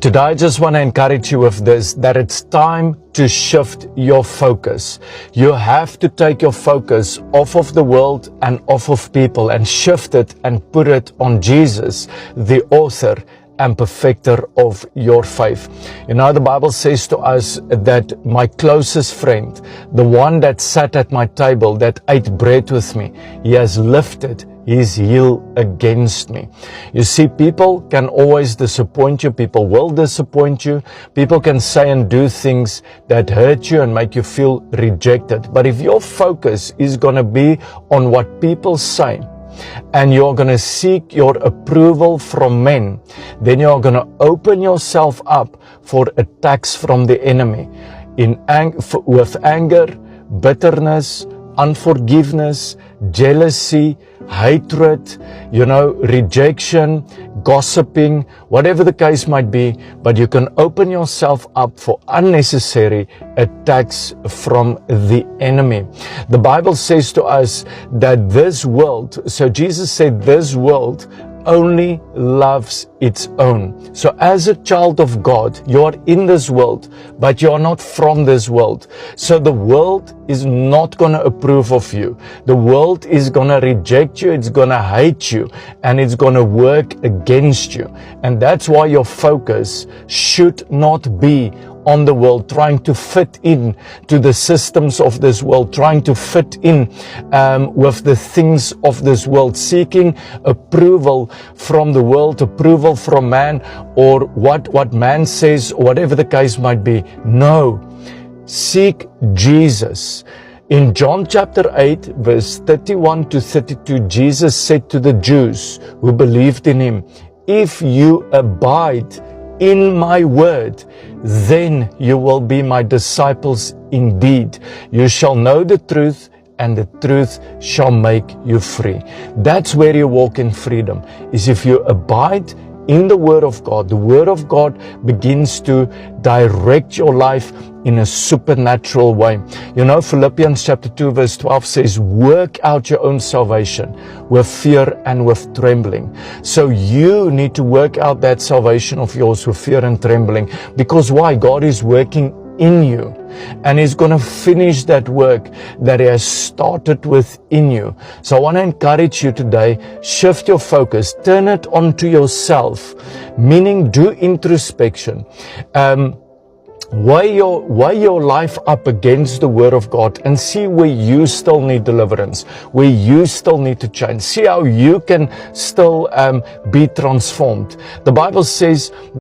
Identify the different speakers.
Speaker 1: Today, I just want to encourage you with this, that it's time to shift your focus. You have to take your focus off of the world and off of people and shift it and put it on Jesus, the author and perfecter of your faith. You know, the Bible says to us that my closest friend, the one that sat at my table, that ate bread with me, he has lifted his heel against me. You see, people can always disappoint you. People will disappoint you. People can say and do things that hurt you and make you feel rejected. But if your focus is going to be on what people say, and you're going to seek your approval from men, then you're going to open yourself up for attacks from the enemy with anger, bitterness, unforgiveness, jealousy, hatred, rejection, gossiping, whatever the case might be. But you can open yourself up for unnecessary attacks from the enemy. The Bible says to us that this world, so Jesus said this world only loves its own. So as a child of God, you are in this world, but you are not from this world. So the world is not going to approve of you. The world is going to reject you. It's going to hate you, and it's going to work against you. And that's why your focus should not be on the world, trying to fit in to the systems of this world, trying to fit in with the things of this world, seeking approval from the world, approval from man, or what man says, whatever the case might be. No, seek Jesus. In John chapter 8, verse 31 to 32, Jesus said to the Jews who believed in him, "If you abide in my word, then you will be my disciples indeed. You shall know the truth, and the truth shall make you free." That's where you walk in freedom, is if you abide in the Word of God. The Word of God begins to direct your life in a supernatural way. You know, Philippians chapter 2 verse 12 says, "Work out your own salvation with fear and with trembling." So you need to work out that salvation of yours with fear and trembling. Because why? God is working in you, and he's going to finish that work that he has started within you. So I want to encourage you today, shift your focus, turn it onto yourself, meaning do introspection. Weigh your life up against the Word of God and see where you still need deliverance, where you still need to change. See how you can still be transformed. The Bible says